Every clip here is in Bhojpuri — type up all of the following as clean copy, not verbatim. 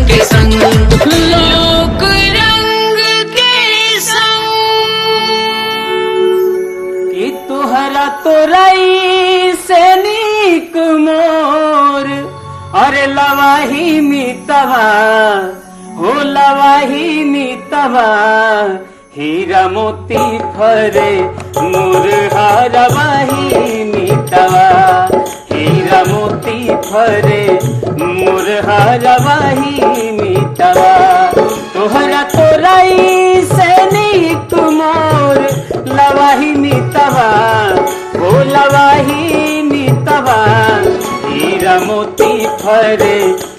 के संग, लोक रंग के संग। कि तुहरा तोरई से नीक मोर, अरे लवाही मितवा हो लवाही मितवा, हीरा मोती फरे मुरहरवाही मितवा, हीरा मोती फरे मुरहरवाही मितवा। तोहरा तोरई से नीक मोर, लवाही मितवा हो लवाही मितवा, हीरा मोती फरे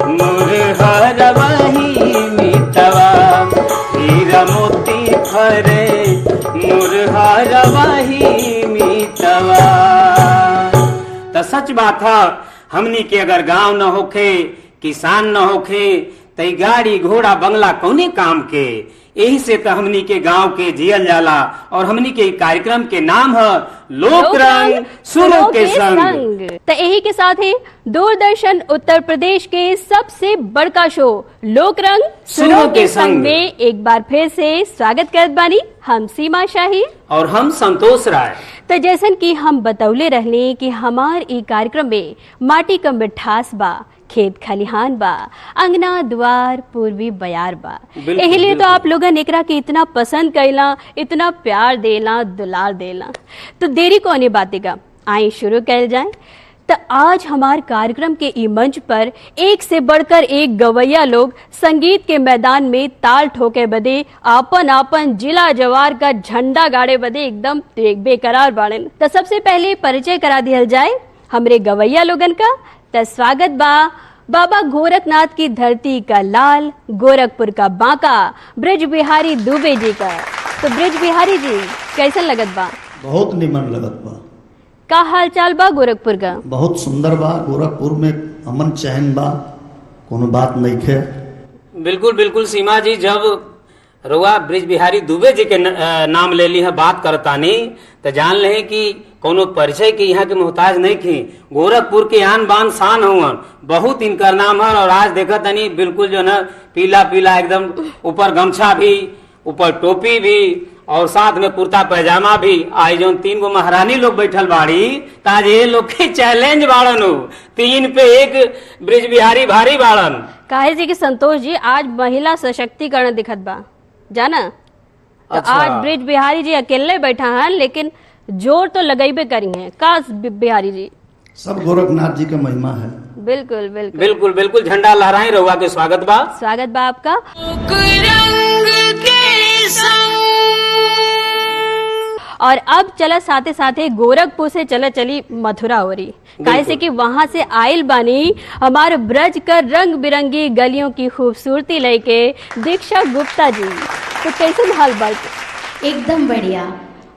मुरहरवाही मितवा, हीरा मोती फरे मुरहरवाही मितवा। तो सच बात है, हमनी के अगर गांव न होखे, किसान न होखे, तई गाड़ी घोड़ा बंगला कौने काम के। यही से तो हमनी के गांव के जियल जाला। और हमनी के कार्यक्रम के नाम है लोक रंग सुनो के संग। तो यही के साथ ही दूरदर्शन उत्तर प्रदेश के सबसे बड़का शो लोक रंग सुनो के संग में एक बार फिर से स्वागत करत बानी हम सीमा शाही और हम संतोष राय। तो जैसन कि हम बतौले रहले कि हमार ई कार्यक्रम में माटी का मिठास बा, खेत खलिहान बा, अंगना द्वार पूर्वी बयार बा। यही लिए तो आप लोगन एकरा के इतना पसंद कैला, इतना प्यार देला, दुलार देला। तो देरी कोने बातें का, आए शुरू कर जाए। तो आज हमार कार्यक्रम के ई मंच पर एक से बढ़कर एक गवैया लोग संगीत के मैदान में ताल ठोके बदे, आपन आपन जिला जवार का झंडा गाड़े बदे एकदम बेकरार बाड़े। तो सबसे पहले परिचय करा दिया जाए हमरे गवैया लोगन का। तो स्वागत बा बाबा गोरखनाथ की धरती का लाल, गोरखपुर का बांका, ब्रज बिहारी दुबे जी का। तो ब्रज बिहारी जी कैसा लगत बा? बहुत निमन लगत बा। का हाल चाल बा गोरखपुर का? बहुत सुंदर बा। गोरखपुर में अमन चैन बा, कोनो बात नहीं खे। बिल्कुल बिल्कुल सीमा जी, जब रुआ ब्रिज बिहारी दुबे जी के नाम ले ली है बात करतानी, तो जान ले कि कोनो परिचय के यहाँ के मोहताज नहीं थी। गोरखपुर के आन बान शान हुवन, बहुत इनका नाम है। और आज देखा तनी बिल्कुल जो है पीला पीला एकदम, ऊपर गमछा भी, ऊपर टोपी भी, और साथ में कुर्ता पैजामा भी। आज जो 3 गो महारानी लोग बैठल बाड़ी, ताज ये लोग के चैलेंज बाड़न हो, 3 पे 1 ब्रिज बिहारी भारी बाड़न। काहे जी कि संतोष जी आज महिला सशक्तिकरण दिखत बा, जाना? तो अच्छा। आज ब्रिज बिहारी जी अकेले बैठा हैं, लेकिन जोर तो लगाइबे करी हैं। का बिहारी जी? सब गोरखनाथ जी का महिमा है। बिल्कुल बिल्कुल बिल्कुल बिल्कुल, झंडा लहराई, रहुआ के स्वागत बा। स्वागत बा आपका। लोक रंग के संग। और अब चला साथे साथे गोरखपुर से चली मथुरा हो रही, काहे से कि वहां से आयल बानी हमारे ब्रज कर रंग बिरंगी गलियों की खूबसूरती लेके दीक्षा गुप्ता जी। तो कैसे हाल बात? एकदम बढ़िया।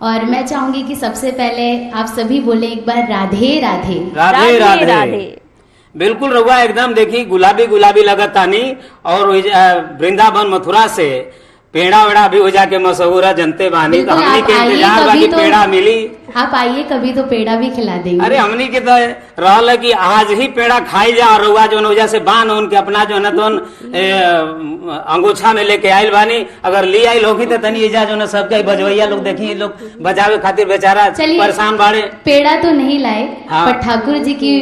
और मैं चाहूंगी कि सबसे पहले आप सभी बोले एक बार राधे राधे। राधे राधे। बिल्कुल रहुआ एकदम देखी गुलाबी गुलाबी लगत तानी। और वृंदावन मथुरा से पेड़ा वेड़ा भी हो जाके मशहूर है, जनते बानी। तो हमनी के इंतजार बाकी पेड़ा मिली। आप आइए कभी तो पेड़ा भी खिला देंगे। अरे हमनी के तो रहल है कि आज ही पेड़ा खाई जा। और रहुआ जो वजह से बान उनके अपना जो है तो अंगोछा में लेके आयल बानी। अगर ले आयल होगी तो तनी एजा जो न सबके बजवैया लोग देखी, लोग बजावे खातिर बेचारा परेशान बाड़े। पेड़ा तो नहीं लाए, हाँ। पर ठाकुर जी की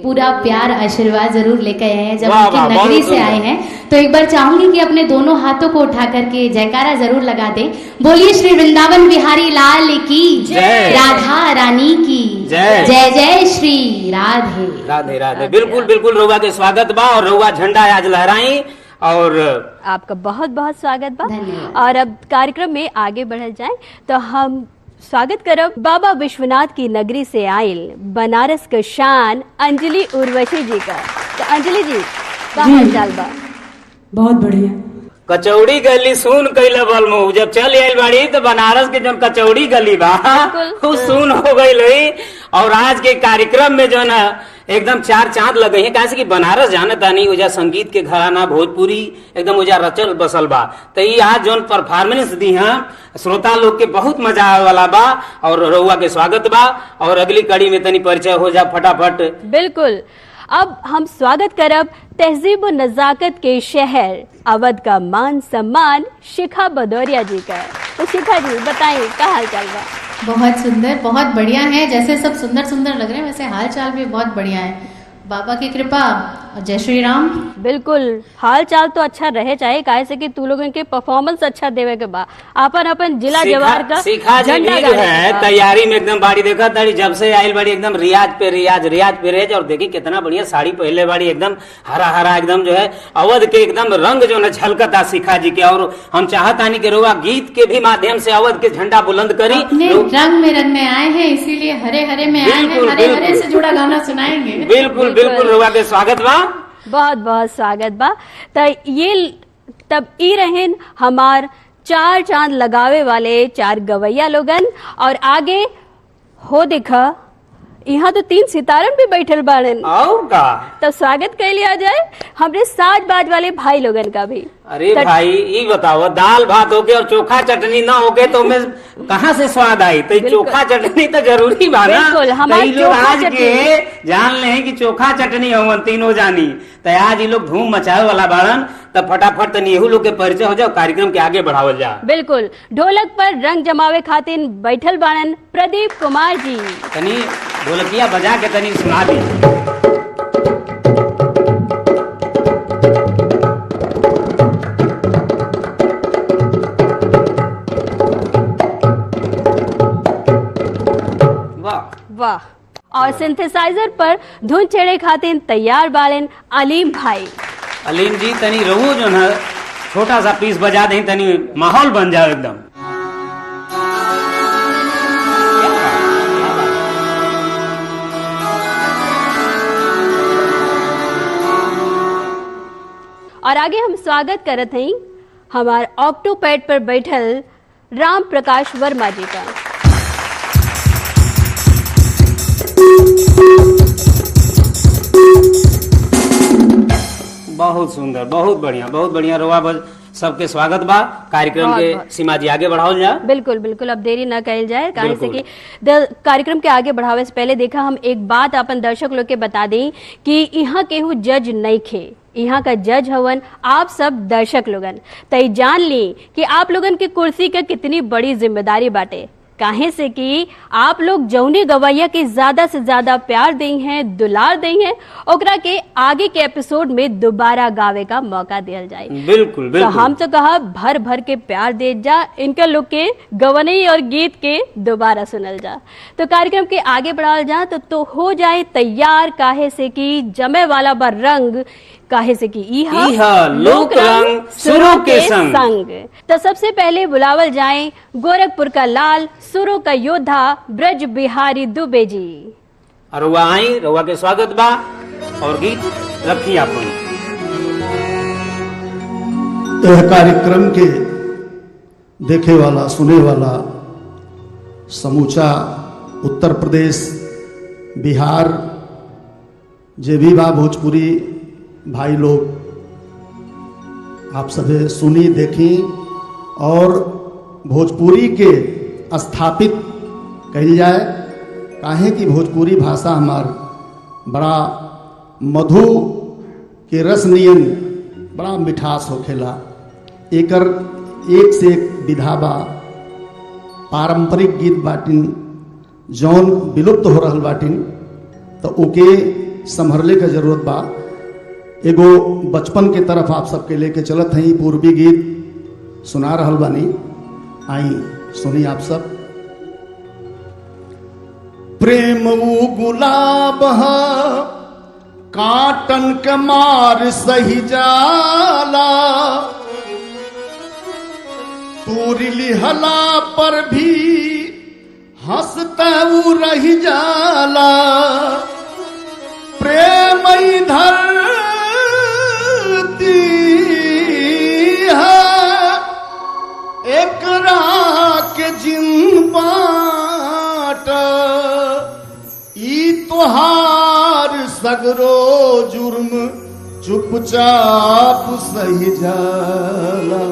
पूरा प्यार आशीर्वाद जरूर लेकर आए हैं। जब उनकी नगरी से आए हैं तो एक बार चाहूंगी कि अपने दोनों हाथों को उठा करके जयकारा जरूर लगा दे। बोलिए श्री वृंदावन बिहारी लाल की जय, राधा रानी की जय, जय जय श्री राधे राधे राधे। बिल्कुल बिल्कुल, रहुआ के स्वागत बा। और रहुआ झंडा आज लहराई। और आपका बहुत बहुत स्वागत बा। धन्यवाद। और अब कार्यक्रम में आगे बढ़ल जाए तो हम स्वागत करब बाबा विश्वनाथ की नगरी से आयल बनारस के शान अंजलि उर्वशी जी का। तो अंजलि जी का हाल चाल बा? बहुत बढ़िया। कचौड़ी गली सुन कैले बलमू, जब चल आयल बाड़ी तो बनारस के जो कचौड़ी गली बा वो सुन हो गई। और आज के कार्यक्रम में जो ना एकदम 4 चांद लगे हैं, कैसे कि बनारस जाने तानी उजा संगीत के घराना भोजपुरी एकदम उजा रचल बसल बा। तो ये आज जो परफॉर्मेंस दी है श्रोता लोग के बहुत मजा आवे वाला बा। और रहुआ के स्वागत बा। और अगली कड़ी में तनी परिचय हो जा फटाफट। बिल्कुल। अब हम स्वागत करब तहजीब और नजाकत के शहर अवध का मान सम्मान शिखा भदौरिया जी का। तो शिखा जी बताइए क्या हाल चाल बा? बहुत सुंदर, बहुत बढ़िया है। जैसे सब सुंदर सुंदर लग रहे हैं वैसे हाल चाल भी बहुत बढ़िया है। बाबा की कृपा और जय श्री राम। बिल्कुल, हाल चाल तो अच्छा रहे चाहे, काहे से कि तू लोगन के परफॉर्मेंस अच्छा देवे के बा। अपन अपन जिला जवार का शिखा जी भी जो है तैयारी में एकदम बाड़ी देखा ताड़ी, जब से आयल बाड़ी एकदम रियाज पे रियाज। और देखी कितना बढ़िया साड़ी पहले बाड़ी, एकदम हरा हरा एकदम जो है अवध के एकदम रंग जो है झलकता शिखा जी के। और हम चाहतानी के रोवा गीत के भी माध्यम से अवध के झंडा बुलंद करी। अपने रंग में रंगने आए हैं, इसीलिए हरे हरे में आए हैं, हरे हरे से जुड़ा गाना सुनाएंगे। बिल्कुल बिल्कुल रोवा के स्वागत बा, बहुत बहुत स्वागत बा। तो ये तब ई रहेन हमार 4 चांद लगावे वाले 4 गवैया लोगन। और आगे हो देखा यहाँ तो 3 सितारन भी बैठल बाड़न। और का तब स्वागत कर लिया जाए हमरे साज बाज वाले भाई लोगन का भी। अरे भाई ये बताओ, दाल भात होके और चोखा चटनी ना होके तो मैं कहाँ से स्वाद आई? तो चोखा चटनी तो जरूरी बा ना। हमारे लोग आज के जान ले कि चोखा चटनी हो तीनों जानी। तो आज ये लोग धूम मचाए वाला बाड़न। तब फटाफट तनी एहू लोग के परिचय हो जाओ, कार्यक्रम के आगे बढ़ावल जा। बिल्कुल, ढोलक पर रंग जमावे खातिर बैठल बाड़न प्रदीप कुमार जी। तनी ढोलकिया बजा के तनी सुना दी। वाह। और सिंथेसाइजर पर धुन छेड़े खातिर तैयार बाड़न अलीम भाई। अलीम जी तनी रहू जो है छोटा सा पीस बजा दे, तनी माहौल बन जाए एकदम। और आगे हम स्वागत करत हई हमार ऑक्टोपैड पर बैठल राम प्रकाश वर्मा जी का। बहुत सुंदर, बहुत बढ़िया रोवा बज सबके स्वागत बा। कार्यक्रम के सीमा जी आगे बढ़ाओ जा। बिल्कुल बिल्कुल, अब देरी न कल जाए, कारण से कि कार्यक्रम के आगे बढ़ावे से पहले देखा हम एक बात अपन दर्शक लोग के बता दें कि यहाँ केहू जज नहीं खे, यहाँ का जज हवन आप सब दर्शक लोगन। तय जान ली कि आप लोगन की कुर्सी का कितनी बड़ी जिम्मेदारी बाटे, काहे से कि आप लोग जौनी गवैया के ज्यादा से ज्यादा प्यार दें हैं, दुलार दें हैं, ओकरा के आगे के एपिसोड में दोबारा गावे का मौका दिया जाए। बिल्कुल बिल्कुल। तो हम तो कहा भर भर के प्यार दे जा, इनका लोग के गवनई और गीत के दोबारा सुनल जा। तो कार्यक्रम के आगे बढ़ाल जा तो हो जाए तैयार, काहे से कि जमे वाला बार रंग, काहे से कि इहा लोक रंग सुरों के संग। तो सबसे पहले बुलावल जाए गोरखपुर का लाल, सुरों का योद्धा ब्रज बिहारी दुबे जी। रुआ आई, रुआ के स्वागत बा और गीत रखी अपन। यह कार्यक्रम के देखे वाला सुने वाला समूचा उत्तर प्रदेश बिहार जे भी बा भोजपुरी भाई लोग, आप सभी सुनी देखी और भोजपुरी के स्थापित कही जाए। काहे कि भोजपुरी भाषा हमार बड़ा मधु के रस नियन बड़ा मिठास होखेला। एकर एक से एक विधा बा, पारंपरिक गीत बाटिन जौन विलुप्त हो रहल बाटिन, तो ओके संभरले का जरूरत बा। एगो बचपन के तरफ आप सबके लेके चलत हई, पूर्वी गीत सुना रहल बानी, आई सुनी आप सब। प्रेम ऊ गुलाब काटन के मार सही जाला, तूरी लिहला पर भी हंसते ऊ रही जाला। प्रेम इधर एकरा के जिन बाट, ई तोहार सगरो जुर्म चुपचाप सही जाला।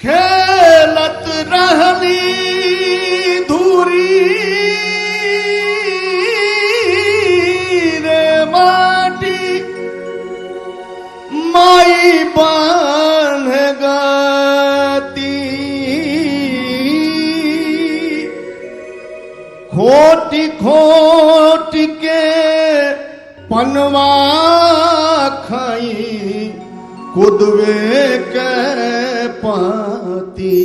खेलत रहली धूरी माई बान गती खोटी खोटी के पनवा खाई कुदवे के पाती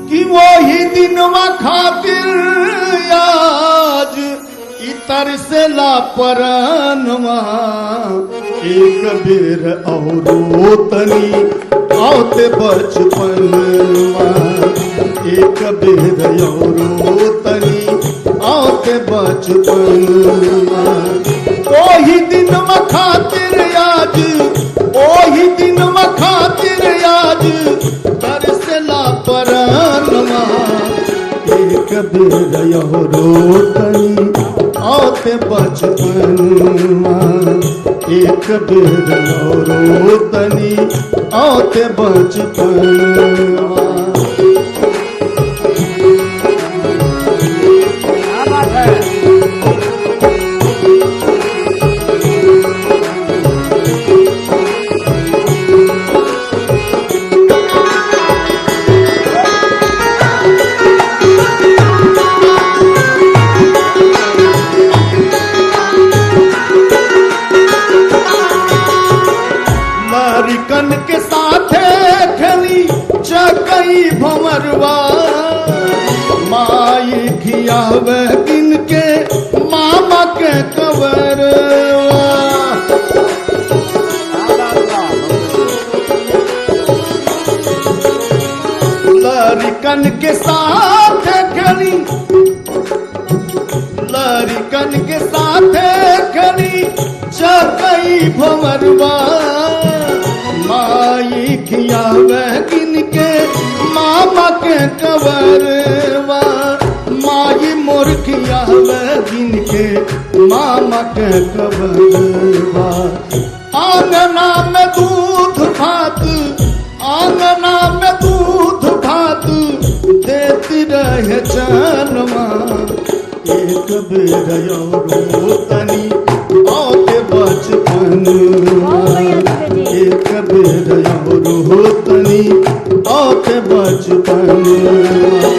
कि वही दिनवा खातिर आज इतर से लापरनवा एक बेर औरो तनी औते बचपनवा एक बेर औरो तनी औते बचपनवा ओही दिनवा खातिर आज ओही दिनवा खातिर आज तरसला परनवा एक बेर औरो तनी औते बचपनवा एक बेर औरो तनी औते बचपनवा। क्या बात है? लड़कन के साथे खेली चकई भंवरवा माई खियावे गिन के मामा के कवरवा लड़कन के साथ खेली लड़कन के साथे खेली चकई भंवरवा माई खियावे गिन के मामा के कवरवा माई मोर खियावे गिन के मामा के कवरवा आंगना में दूध भात आंगना में दूध भात देती रहे चनवा एक बेर औरो तनी औते बचपनवा एक बेर औरो तनी औते बचपनवा।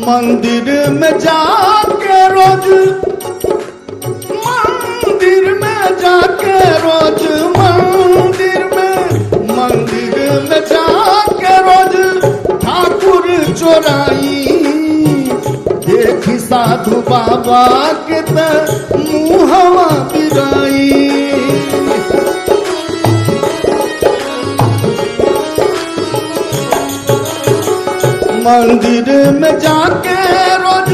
मंदिर में जाके रोज मंदिर में जाके रोज मंदिर में जाके रोज ठाकुर चोराई देखी साधु बाबा के त मुहवा बिराई मंदिर में जाके रोज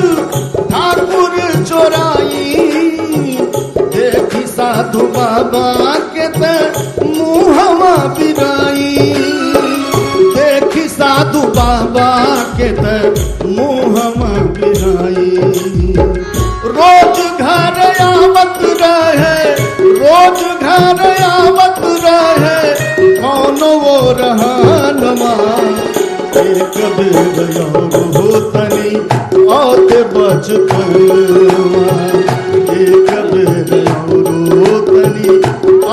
ठाकुर चोराई देखी साधु बाबा के त मुहवा बिराई देखी साधु बाबा के त मुहवा बिराई रोज घर आवत रहे रोज घर आवत रहे कौनो वो रहनवा एक बेर औरो तनी औते बचपनवा एक बेर औरो तनी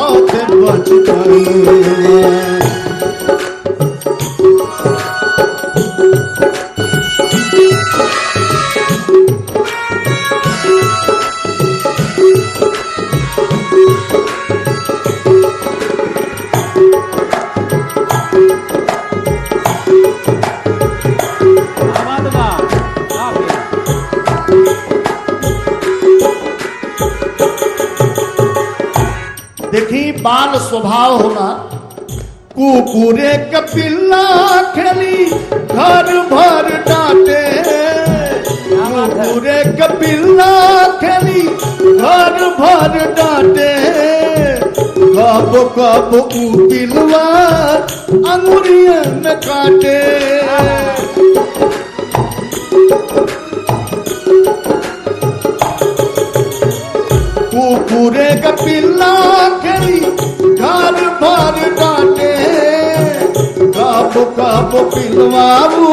औते बचपनवा। देखी बाल स्वभाव होला कुकुरे के पिल्ला खेली घर भर डांटे कुकुरे के पिल्ला खेली घर भर डांटे कब कब ऊ पिलवा अंगुरिया में काटे कुकुरे का पिल्ला खेली घर भर डांटे कब कब पिलवाऊ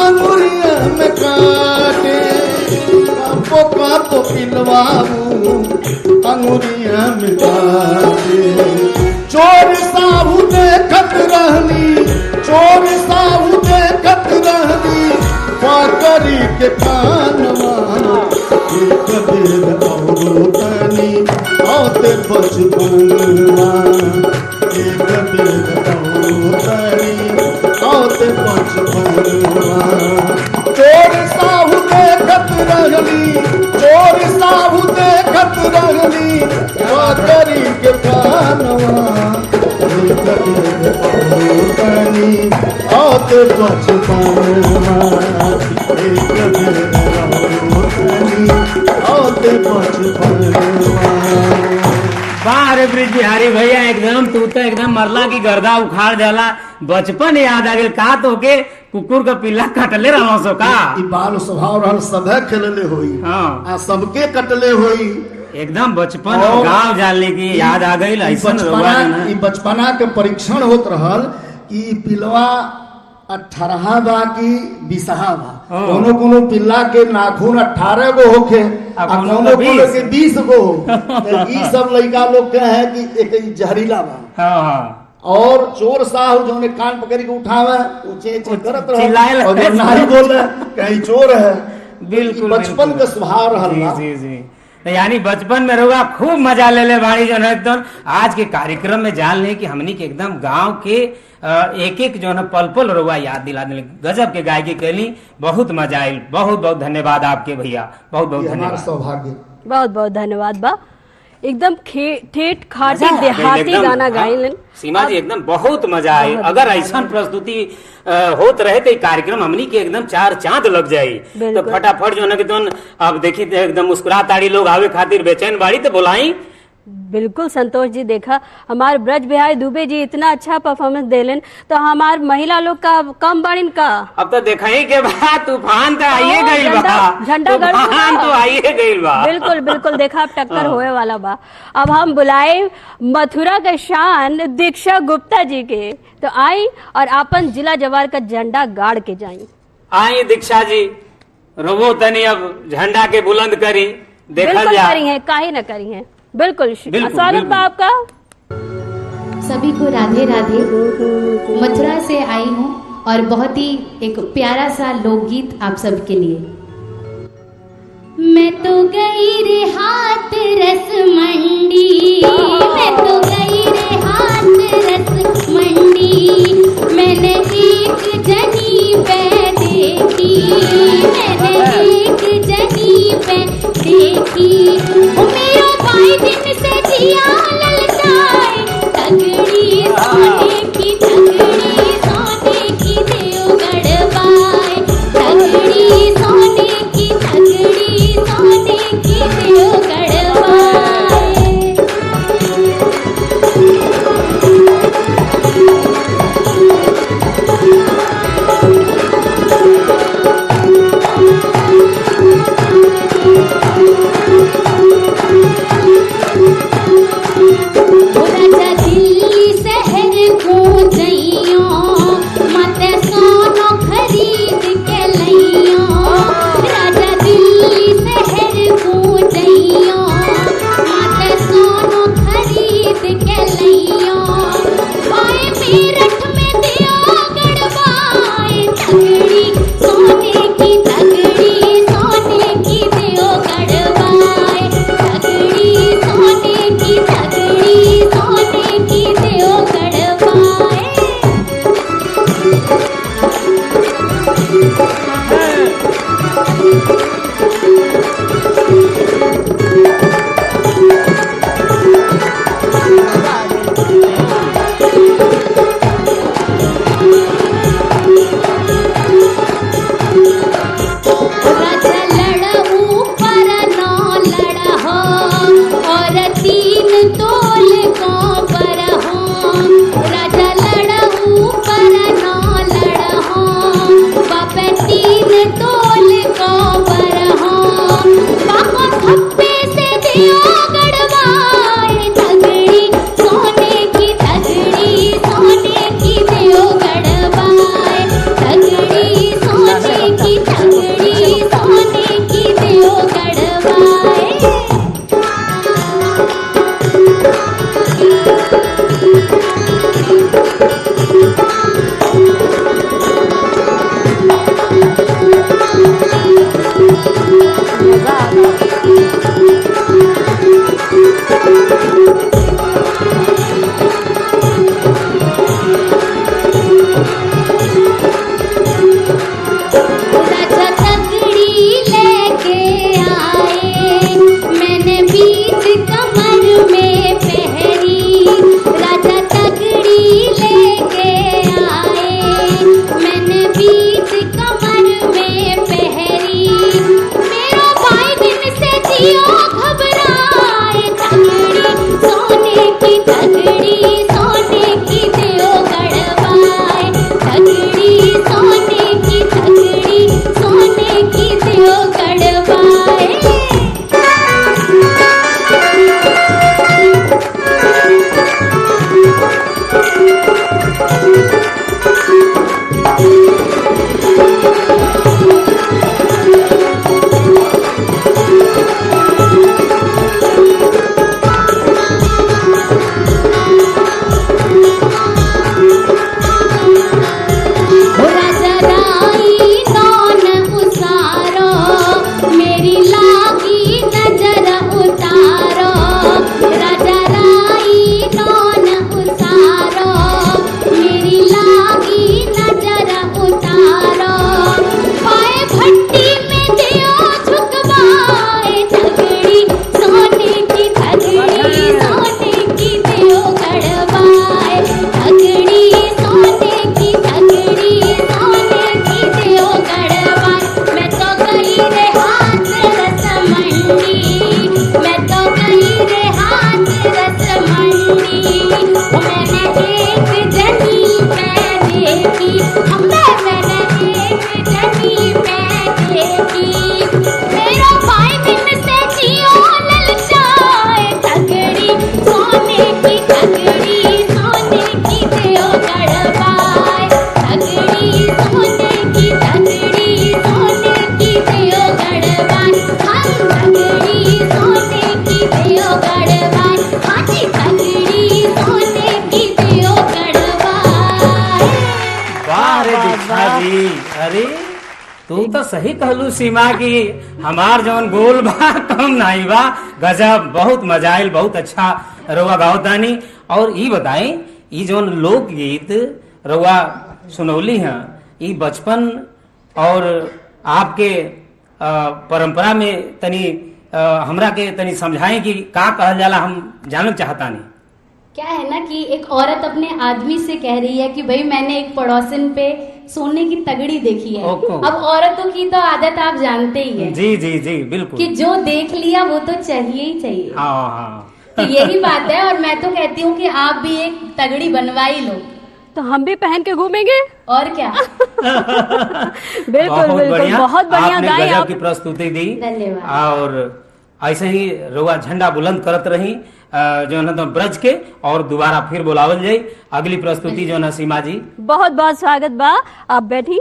अंगुरिया में काटे कब कब पिलवाऊ अंगुरिया में काटे चोर साहू देखत रहनी चोर साहू देखत रहनी पाकरी के कानवा एक बेर औरो तनी औते बचपनवा एक बेर औरो तनी औते बचपनवा चोर साहू देखत रहनी चोर साहू देखत रहनी पाकरी के कानवा एक बेर औरो तनी औते बचपनवा एक बेर औरो तनी औते बचपनवा। वाह रे ब्रिज बिहारी भैया, एकदम तू तो एकदम मरला की गर्दा उखाड़ जाला। बचपन याद आ गया का तो के कुकुर का पिल्ला कटले रहो सो का ई बाल स्वभाव रहल सदा खेलले होई हाँ आ सबके कटले होई एकदम बचपन और गाँव जाने की याद आ गई। ई बचपना के परीक्षण होत रहल कि पिलवा 18 बा की 20 बा कोनो कोनो पिल्ला के नाखून 18 गो होखे आ कोनो कोनो के 20 गो ई सब लड़का लोग के है कि एक जहरीला बा। हाँ और चोर साहब जो ने कान पकड़ के उठावे ऊंचे करत चिल्लाए रहे और नारी बोले कहीं चोर है। बिल्कुल बचपन का स्वभाव रहल बा। जी जी तो यानी बचपन में रहुआ खूब मजा ले ले बाड़ी जो है एकदम। आज के कार्यक्रम में जान ले कि हमनी के एकदम गांव के एक एक जो है पल पल रहुआ याद दिला दिले। गजब के गायकी कैली, बहुत मजा आई। बहुत बहुत धन्यवाद आपके भैया, बहुत बहुत धन्यवाद। सौभाग्य, बहुत बहुत धन्यवाद बा। एकदम ठेठ खाटी देहाती गाना गाइलन सीमा जी, एकदम बहुत मजा आई। अगर ऐसा प्रस्तुति होत रहे तो कार्यक्रम हमनी के एकदम 4 चांद लग जाये। तो फटाफट जो है कि अब देखी एकदम मुस्कुरा ताड़ी लोग आवे खातिर बेचैन बाड़ी तो बुलाई। बिल्कुल संतोष जी, देखा हमारे ब्रज बिहारी दुबे जी इतना अच्छा परफॉर्मेंस देलन तो हमार महिला लोग का कम बाड़ीन का। अब तो देखा ही के बाद तूफान तो आइए गई बा, झंडा तूफान तो आइए गई बा। बिल्कुल बिल्कुल देखा अब टक्कर होए वाला बा। अब हम बुलाए मथुरा के शान दीक्षा गुप्ता जी के, तो आई और अपन जिला जवार का झंडा गाड़ के जाई। आई दीक्षा जी, रोबो तनी अब झंडा के बुलंद करी, देखा जा करी है काहे न करी है। बिल्कुल स्वागत बा आपका। सभी को राधे राधे। मथुरा से आई हूँ और बहुत ही एक प्यारा सा लोकगीत आप सबके लिए। मैं तो गई रे हाथ रस मंडी, मैं तो गई रे हाथ रस मंडी, मैंने एक जनी पे देखी, मैंने एक जनी पे देखी, मेरा भाई दिन से जिया ललचाए, तगड़ी सोने की देवगढ़ बाए, तगड़ी सोने की देवगढ़ बाए। राजा दिल्ली शहर को जइयो, मते सोनो खरीद के लइयो, राजा दिल्ली शहर को जइयो, मते सोनो खरीद के लइयो, बाए मेरठ में दियो गढ़वाए, तगड़ी सोने की दियो गढ़वाए, तगड़ी सोने की देव गढ़वाए। राजा लड़ऊ पर नौ लड़ा हो और 3 तोल को तू तो सही कहलू सीमा की हमार जवन गोल बा कम नहीं बा, गजब, बहुत मजा आयल, बहुत अच्छा रउआ गावतानी। और ई बताई ई जवन लोकगीत रउआ सुनौली है, ई बचपन और आपके परंपरा में तनी हमरा के तनी समझाएं कि का कहल जाला, हम जानना चाहता नहीं। क्या है ना कि एक औरत अपने आदमी से कह रही है कि भाई मैंने एक पड़ोसन पे सोने की तगड़ी देखी है। अब औरतों की तो आदत आप जानते ही हैं। जी जी जी बिल्कुल, कि जो देख लिया वो तो चाहिए ही चाहिए। हाँ हाँ तो यही बात है। और मैं तो कहती हूँ कि आप भी एक तगड़ी बनवाई लो, तो हम भी पहन के घूमेंगे और क्या। बिल्कुल बिल्कुल, बहुत बढ़िया गाएं आप। की प्रस्तुति दी, धन्यवाद। और ऐसे ही रुआ झंडा बुलंद करत रही जो है तो ब्रज के, और दोबारा फिर बुलावल जाये अगली प्रस्तुति जो है सीमा जी। बहुत बहुत स्वागत बा, आप बैठी।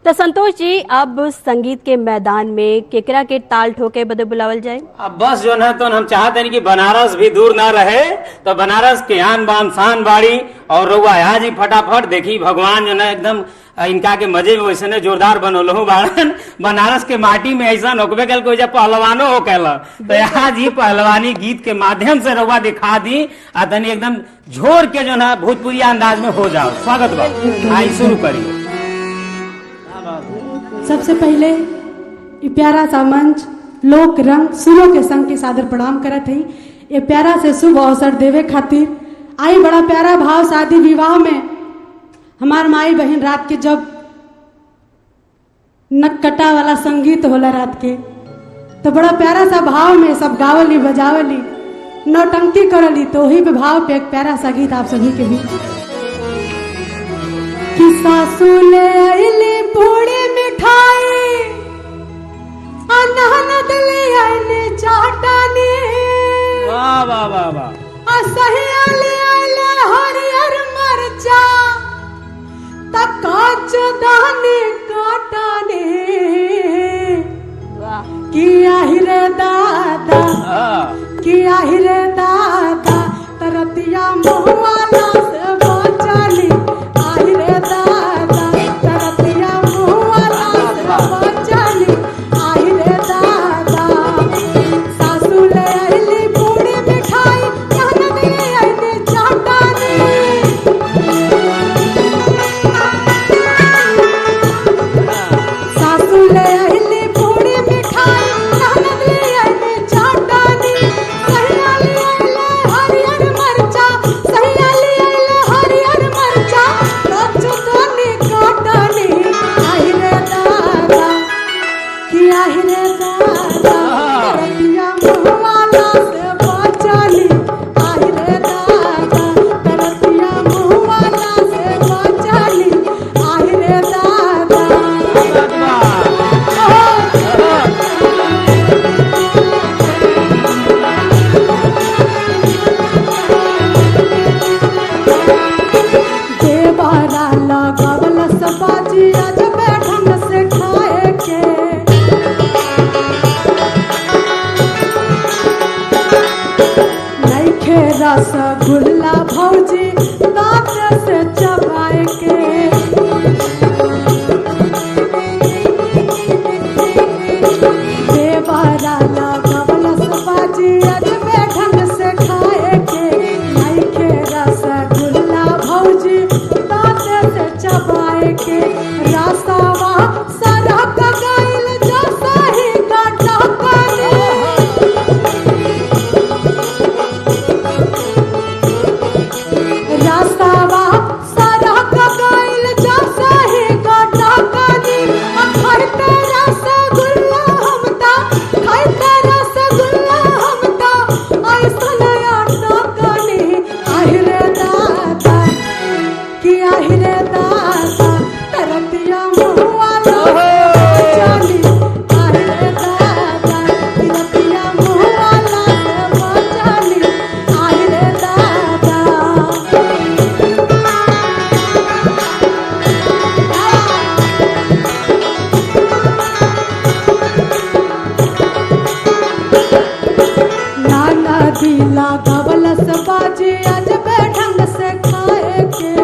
तो संतोष जी, अब संगीत के मैदान में केकरा के ताल ठोके बदे बुलावल जाए। अब बस जो है तो हम चाहते हैं कि बनारस भी दूर ना रहे, तो बनारस के आन बान शान बाड़ी और रुआ आज ही फटाफट देखी भगवान जो है एकदम इनका के मजे में वैसे ने जोरदार बनोलो बाड़न। बनारस के माटी में ऐसा नोकबे कल को जब पहलवानो हो कहला, तो आज ही पहलवानी गीत के माध्यम से रउआ दिखा दी, अतनी एकदम झोर के जो है भोजपुरी अंदाज में हो जाओ। स्वागत बा, आई शुरू करिए। सबसे पहले ये प्यारा सा मंच लोक रंग सुरों के संग के सादर प्रणाम करत है। ये प्यारा से शुभ अवसर देवे खातिर आई बड़ा प्यारा भाव शादी विवाह में हमार माई बहन रात के जब नककटा वाला संगीत होला रात के, तो बड़ा प्यारा सा भाव में सब गावली बजावली नौटंकी करली, तो वही पे भाव पे एक प्यारा सा गीत आप सभी के बीच। कि सासू ले आइली पूड़ी मिठाई, ननद ले आइली चाटनी, वाह वाह वाह वाह, सहिया ले आइले हरियर मरचा, काच दाने काटने, किया रे दादा, किया रे दादा, तरतिया मुहवाला से बचाली, आई रे दादा, तरतिया मुहवाला से बचाली, आई रे दादा। सासू ले आइली पूड़ी मिठाई, ननद ले आइली चाटनी, सासू ले आइली पूड़ी मिठाई, ननद ले आइली चाटनी, सहिया ले आइले हरियर मरचा, सहिया ले आइले हरियर मरचा, काच दाने काटनी, आई रे दादा, कि आई रे दादा, तरतिया मुहवाला से बचाली, आई रे दादा, तरतिया मुहवाला से बचाली, आई रे दादा। देवारा लगावल सबाजी आज बैठन से खाए के, नइखे रसगुल्ला भौजी दांत से चबाए के, देवारा लगावल सबाजी आज बैठन से खाए के, नइखे रसगुल्ला भौजी दांत से चबाए के, रासावा सरक गइल जैसा ही काटा करे, रासावा सरक गइल जैसा ही काटा करे, खाइते रसगुल्ला हमता, खाइते रसगुल्ला हमता, ऐसन आटा कनी, आई रे दादा, कि आई रे दादा, तरतिया मुहवाला से बचाली, आई रे दादा, तरतिया मुहवाला से बचाली, आई रे दादा। नाना दिला गवल सबाजी आज बैठंग से खाए के,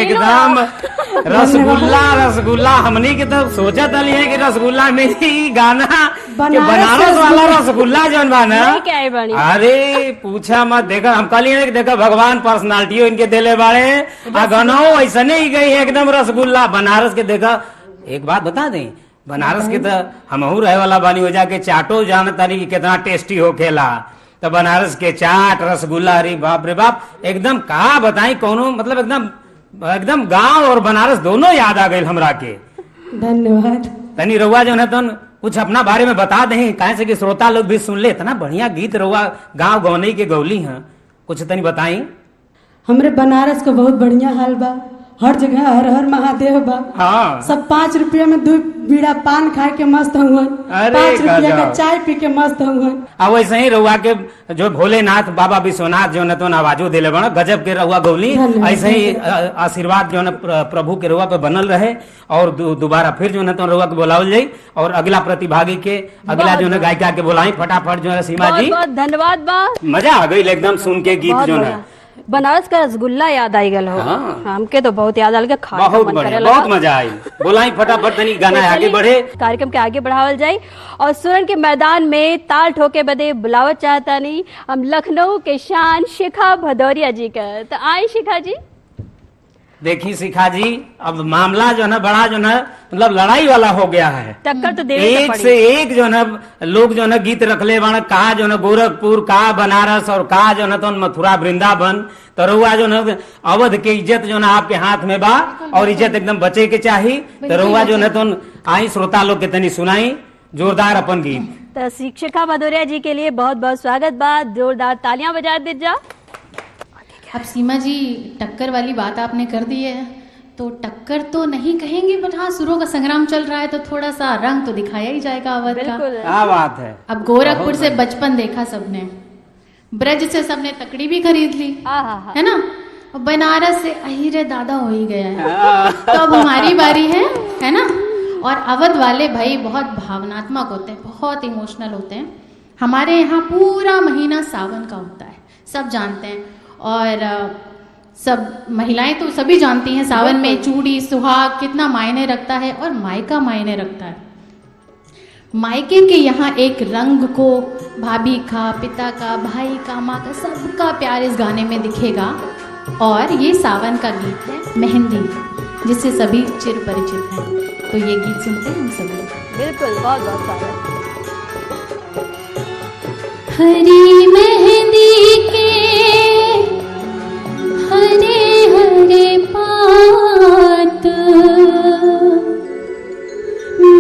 एकदम रसगुल्ला हमनी के तो सोचत है कि रसगुल्ला में ही गाना कि बनारस वाला रसगुल्ला जौन बा ना, नहीं क्या है बनी? अरे पूछा मत। देखा हम कल ही देखा भगवान पर्सनालिटी इनके दिले बाड़े आ गाना ऐसा नहीं गई एकदम रसगुल्ला बनारस के। देखा एक बात बता दें, बनारस के तो हमहू रहे वाला बानी हो जाके चाटो जानता नहीं कि कितना टेस्टी हो खेला। तो बनारस के चाट रसगुल्ला, अरे बाप रे बाप, एकदम कहा बताई कौनो मतलब एकदम गांव और बनारस दोनों याद आ गए हमरा के। धन्यवाद। तनी रउआ जो है तो कुछ अपना बारे में बता दें, काहे से कि श्रोता लोग भी सुन ले। इतना बढ़िया गीत रउआ गांव गौनी के गौली हैं, कुछ तनी बताई। हमरे बनारस का बहुत बढ़िया हाल बा, हर जगह हर हर महादेव बा। हाँ। सब 5 रुपया में 2 बीड़ा पान खाए के मस्त हुआ, 5 रुपया का चाय पी के मस्त हुआ। अब वैसे ही रउआ के जो भोलेनाथ बाबा विश्वनाथ जो है तो आवाजो दिले बना गजब के रउआ गौली। ऐसे ही आशीर्वाद जो है प्रभु के रउआ पे बनल रहे और दोबारा फिर जो है तो रउआ के बुलावल जाई और अगला प्रतिभागी के अगला जो है गायिका के बुलाई फटाफट जो है सीमा जी। बहुत धन्यवाद बा, मजा आ गई एकदम सुन के गीत जो है। बनारस का रसगुल्ला याद आई गल हो। हाँ। हमके तो बहुत याद आल के खाए बहुत बढ़िया, बहुत मजा आई। बोलाई फटाफट तनी गाना आगे बढ़े, कार्यक्रम के आगे बढ़ावल जाए और सुरन के मैदान में ताल ठोके बदे बुलावत चाहता नहीं हम लखनऊ के शान शिखा भदौरिया जी का। तो आई शिखा जी। देखी शिखा जी, अब मामला जो है बड़ा जो है मतलब लड़ाई वाला हो गया है। टक्कर तो एक से एक जो है लोग जो है गीत रखले बना, कहा जो है गोरखपुर, कहा बनारस और कहा जो है तो मथुरा वृंदावन। तो रउआ जो है अवध के इज्जत जो है आपके हाथ में बा और इज्जत एकदम बचे के चाहिए। तो रउआ जो है तो आई श्रोता लोग के तनी सुनाई जोरदार अपन गीत। तो शिखा भदौरिया जी के लिए बहुत बहुत स्वागत बा, जोरदार तालियां बजा दे जा। अब सीमा जी टक्कर वाली बात आपने कर दी है, तो टक्कर तो नहीं कहेंगे, बट हाँ सुरों का संग्राम चल रहा है तो थोड़ा सा रंग तो दिखाया ही जाएगा अवध का। क्या बात है। अब गोरखपुर से बचपन देखा सबने, ब्रज से सबने तकड़ी भी खरीद ली, है ना। और बनारस से अहिरे दादा हो ही गया है, तो अब हमारी बारी है ना। और अवध वाले भाई बहुत भावनात्मक होते हैं, बहुत इमोशनल होते हैं। हमारे यहाँ पूरा महीना सावन का होता है, सब जानते हैं। और सब महिलाएं तो सभी जानती हैं सावन में चूड़ी सुहाग कितना मायने रखता है और मायका मायने रखता है। मायके के यहाँ एक रंग को भाभी का, पिता का, भाई का, माँ का, सबका प्यार इस गाने में दिखेगा। और ये सावन का गीत है मेहंदी, जिससे सभी चिर परिचित हैं। तो ये गीत सुनते हैं हम सब लोग। बिल्कुल, बहुत बहुत स्वागत। हरी मेहंदी के हरे हरे पात,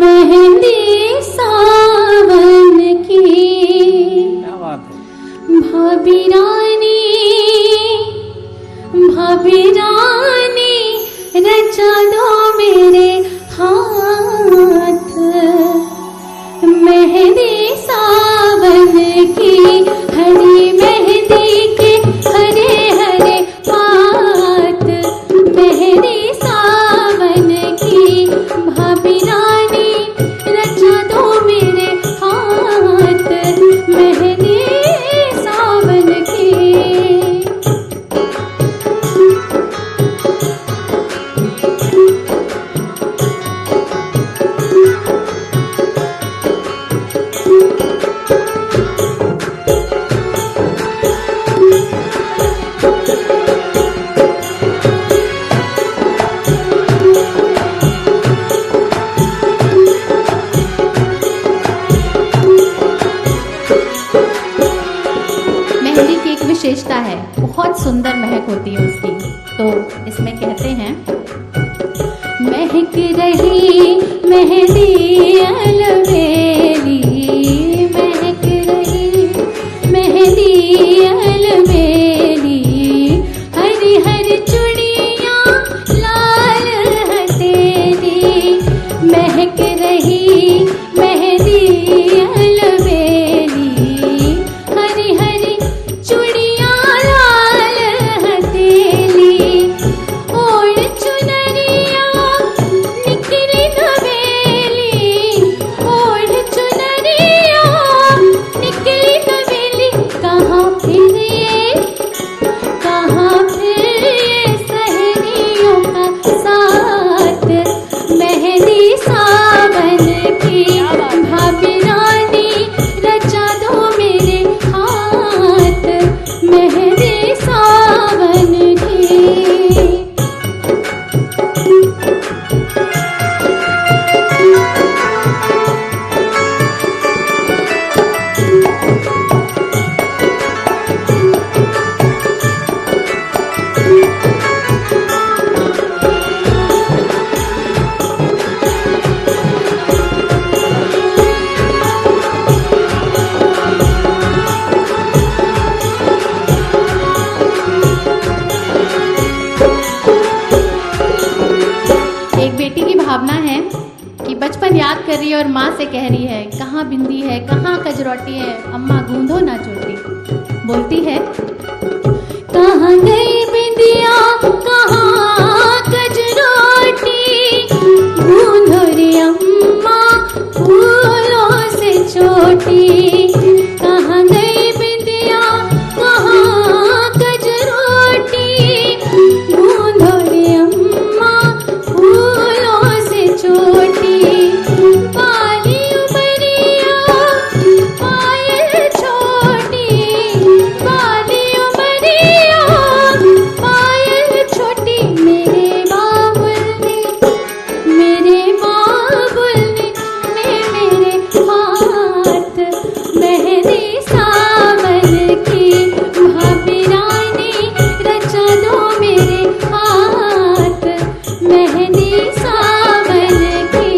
मेहंदी सावन की, क्या बात है। भाभी रानी रचा दो मेरे हाथ, मेहंदी सावन की, हरी मेहंदी के हरे हरे पात, मेहंदी सावन की, भाभी रानी रचा दो मेरे हाथ, मेहंदी सावन की। विशेषता है, बहुत सुंदर महक होती है उसकी। तो इसमें कहते हैं, महक रही मेहंदी अलवेली, महक रही मेहंदी अलवेली, हरी हरी चूड़ियाँ लाल हथेली, महक रही मेहंदी अलवेली, हरी हरी चूड़ियाँ लाल हथेली, ओढ़ चुनरिया निकली नवेली, ओढ़ भावना है कि बचपन याद कर रही है और माँ से कह रही है, कहाँ बिंदी है, कहाँ कजरौटी है, अम्मा गूंदो ना चोटी। बोलती है, कहाँ गई बिंदिया, कहाँ कजरौटी, गूंदो रे अम्मा फूलों से चोटी। कहाँ गई बिंदिया, कहाँ कजरौटी, गूंदो रे अम्मा फूलों से चोटी। बाली उमरिया पायल छोटी, बाली उमरिया पायल छोटी। मेरे बाबुल ने मेरे हाथ मेहंदी सावन की, भाभी रानी रचा दो मेरे हाथ मेहंदी सावन की।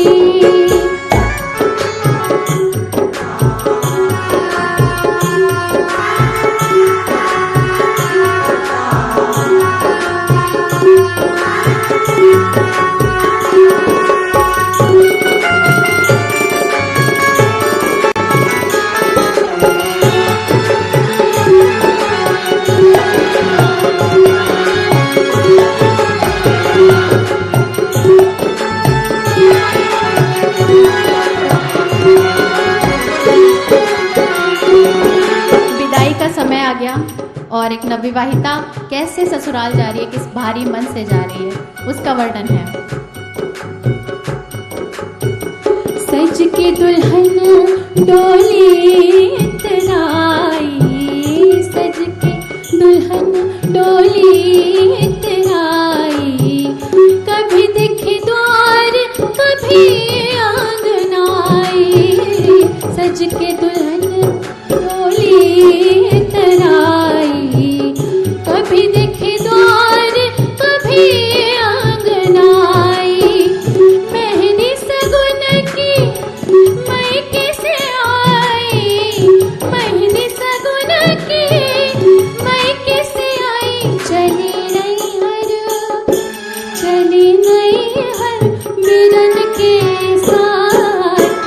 विदाई का समय आ गया और एक नवविवाहिता कैसे ससुराल जा रही है, किस भारी मन से जा रही है, उसका वर्णन है। सज के दुल्हन डोली इतराई, सज के दुल्हन डोली इतराई। कभी दिखे द्वार कभी आंगनाई, सज के दुल्हन डोली इतराई। कभी दिखे द्वार कभी आंगनाई। मेहंदी सगुन की मायके से आई, मेहंदी सगुन की मायके से आई। चली नैहर मिलन के साथ,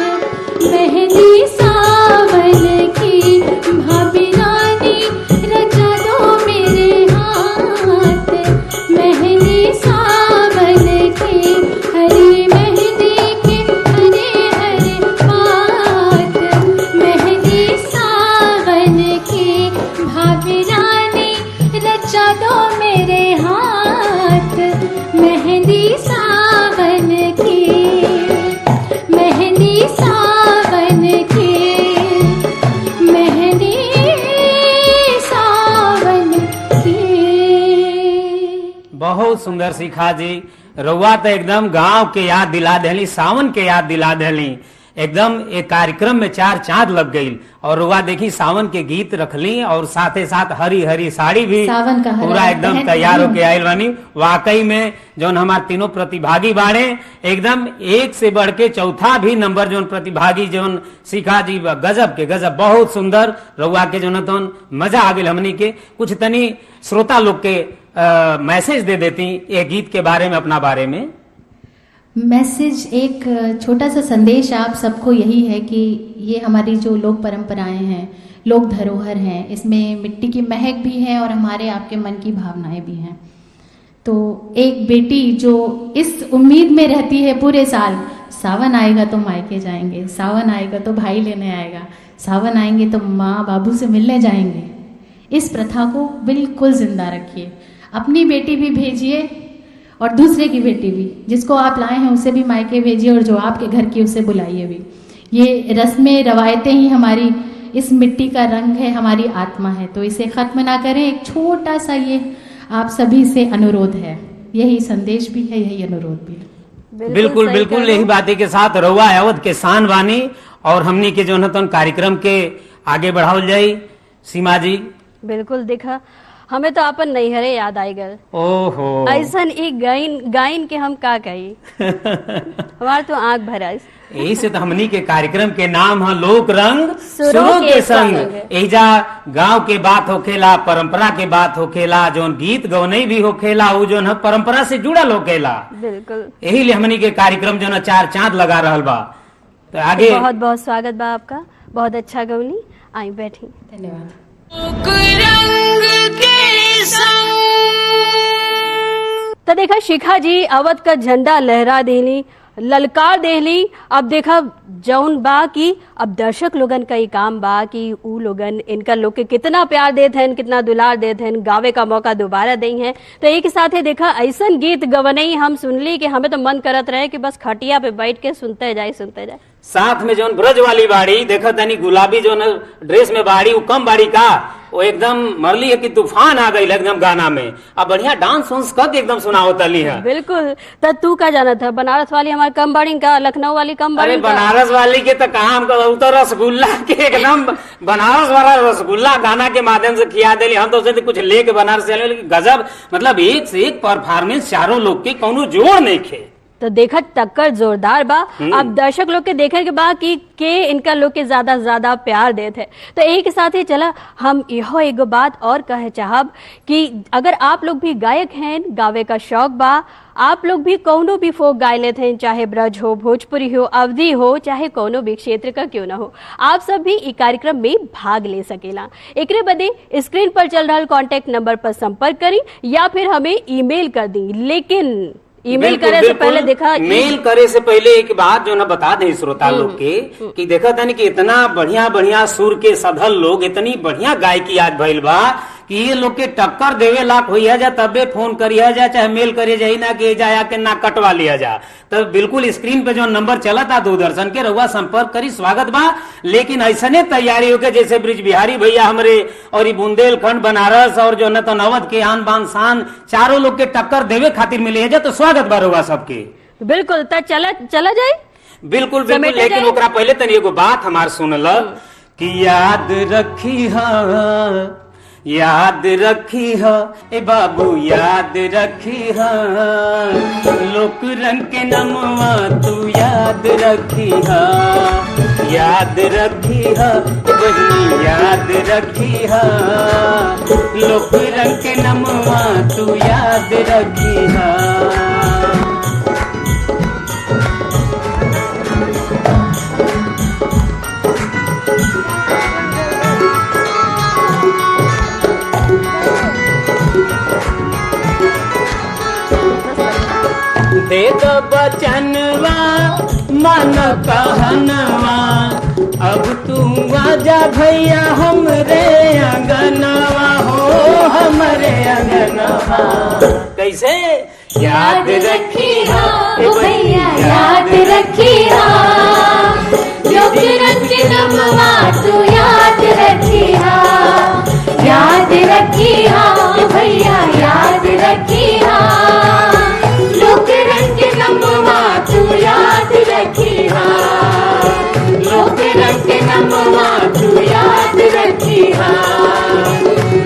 मेहंदी सावन की, भाभी रानी रचा दो मेरे हाथ मेहंदी सावन की। हरी मेहंदी के हरे हरे पात, मेहंदी सावन की, भाभी रानी रचा दो मेरे हाथ मेहंदी सावन की, मेहंदी सावन की, मेहंदी सावन की। बहुत सुंदर सीखा जी। रउआ तो एकदम गांव के याद दिला देली, सावन के याद दिला देली। एकदम एक कार्यक्रम में चार चांद लग गई। और रुआ देखी सावन के गीत रखली और साथे साथ हरी हरी साड़ी भी सावन का पूरा एकदम तैयार होके आयल बनी। वाकई में जौन हमारे तीनों प्रतिभागी बाड़े एकदम एक से बढ़ के चौथा भी नंबर जौन प्रतिभागी जौन सीखा जी गजब के गजब, बहुत सुंदर रुआ के जो न मजा आ गई। हमनी के कुछ तनी श्रोता लोग के मैसेज दे देती ये गीत के बारे में, अपना बारे में मैसेज। एक छोटा सा संदेश आप सबको यही है कि ये हमारी जो लोक परंपराएं हैं, लोक धरोहर हैं, इसमें मिट्टी की महक भी है और हमारे आपके मन की भावनाएं भी हैं। तो एक बेटी जो इस उम्मीद में रहती है पूरे साल, सावन आएगा तो मायके जाएंगे, सावन आएगा तो भाई लेने आएगा, सावन आएंगे तो माँ बाबू से मिलने जाएंगे, इस प्रथा को बिल्कुल जिंदा रखिए। अपनी बेटी भी भेजिए और दूसरे की बेटी भी, जिसको आप लाए हैं उसे भी मायके भेजिए और जो आपके घर की उसे बुलाइए भी। ये रस्में रवायतें ही हमारी इस मिट्टी का रंग है, हमारी आत्मा है, तो इसे खत्म ना करें। एक छोटा सा ये आप सभी से अनुरोध है, यही संदेश भी है, यही अनुरोध भी है। बिल्कुल बिल्कुल यही बातें के साथ रउआ अवध के शान बानी और हमनी के जो न कार्यक्रम के आगे बढ़ाओ जाई। सीमा जी बिल्कुल देखा हमें तो अपन नैहरे याद आई गल। ओहो ऐसन एक गायन के हम का कही हमार तो आंख भरस। यही से तो हमनी के कार्यक्रम के नाम है लोक रंग सुरों सुरों के के संग। संग। एजा गांव के बात होखेला, परंपरा के बात होखेला, जोन गीत गवनई भी होखेला वो जोन है परंपरा से जुड़ल होखेला। बिल्कुल, यही लिए हमनी के कार्यक्रम जो न चार चांद लगा रहल बा। तो आगे बहुत बहुत स्वागत बा आपका, बहुत अच्छा गौनी, आई बैठी। धन्यवाद। लोक रंग के संग। तो देखा शिखा जी अवध का झंडा लहरा देली, ललकार देली। अब देखा जौन बा कि अब दर्शक लोगन का ही काम बा कि ऊ लोगन इनका लोग के कितना प्यार देते हैं, कितना दुलार देते हैं, गावे का मौका दोबारा दें हैं। तो एक साथ ही देखा ऐसन गीत गवनई हम सुनली कि हमें तो मन करत रहे कि बस खटिया पे बैठ के सुनते जाए। साथ में जोन ब्रज वाली बाड़ी देखा तनी गुलाबी जोन ड्रेस में बाड़ी वो कम बाड़ी का वो एकदम मरली है कि तूफान आ गई एकदम गाना में। अब बढ़िया डांस वांस करके एकदम सुनाओ तली है। बिल्कुल। तो तू का जाना था बनारस वाली हमारे कम बाड़ी का, लखनऊ वाली कम बाड़ी अरे का? बनारस वाली के तो काम कर तो रसगुल्ला के एकदम बनारस वाला रसगुल्ला गाना के माध्यम से खिया देली। हम तो सोचते कुछ लेके बनारस से लेकिन गजब, मतलब एक से एक परफॉर्मेंस चारों लोग के कौनो जोड़ नहीं खे। तो देखा टक्कर जोरदार बा। अब दर्शक लोग के देखे के बाद कि इनका लोग के ज्यादा प्यार देते। तो एक साथ ही चला हम यहो एगो बात और कहे चाहब कि अगर आप लोग भी गायक हैं, गावे का शौक बा, आप लोग भी कौनो भी फोक गाय लेते हैं, चाहे ब्रज हो, भोजपुरी हो, अवधी हो, चाहे कौनो भी क्षेत्र का क्यों ना हो, आप सब भी इस कार्यक्रम में भाग ले सकेला। एकरे बदे स्क्रीन पर चल रहा कॉन्टेक्ट नंबर पर संपर्क करी या फिर हमें ईमेल कर दी। लेकिन ईमेल करे से पहले देखा, मेल करे से पहले एक बात जो ना बता दें श्रोता लोग के कि देखा था कि इतना बढ़िया बढ़िया सुर के सधल लोग, इतनी बढ़िया गायकी आज भइल बा कि ये लोग के टक्कर देवे लाख होइया जा तबे फोन करिया जा, चाहे मेल करिए जाई ना कि जाया के ना कटवा लिया जा। तो बिल्कुल स्क्रीन पे जो नंबर चला था दूरदर्शन के रहुआ संपर्क करी, स्वागत बा। लेकिन ऐसने तैयारी होके जैसे ब्रिज बिहारी भैया हमरे और बुंदेलखंड बनारस और जो न तो अवध के आन बान शान चारों लोग के टक्कर देवे खातिर मिले जा, तो स्वागत बा रहुआ सबके। बिल्कुल। तो चला जाए। बिल्कुल बिल्कुल। लेकिन ओकरा पहले तनी एगो बात हमार सुनल कि याद रखी है ए बाबू, याद रखी है लोक रंग के नमवा तू याद रखी है, याद रखी है बहनी, याद रखी है लोक रंग के नमवा तू याद रखी है। दे दो बचनवा मन कहनवा, अब तू आजा भैया हमरे अंगनवा हो, हमरे अंगनवा। कैसे याद रखी हो भैया, याद रखी हो लोक रंग के नमवा तू याद रखी हो, याद रखी हो भैया, याद रखी हो लोक रंग के नमवा तू याद रखी हो, लोक रंग के नमवा तू याद रखी हो,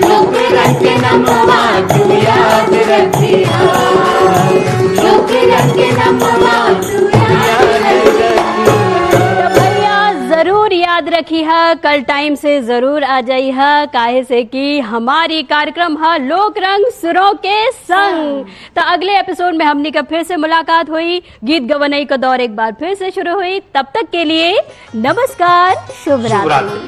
लोक रंग के नमवा तू याद रखी हो, लोक रंग के नमवा तू याद रखी हो। जरूर याद रखी है, कल टाइम से जरूर आ जाई है, काहे से कि हमारी कार्यक्रम है लोक रंग सुरों के संग। तो अगले एपिसोड में हमनी का फिर से मुलाकात हुई, गीत गवनई का दौर एक बार फिर से शुरू हुई। तब तक के लिए नमस्कार, शुभ रात्रि।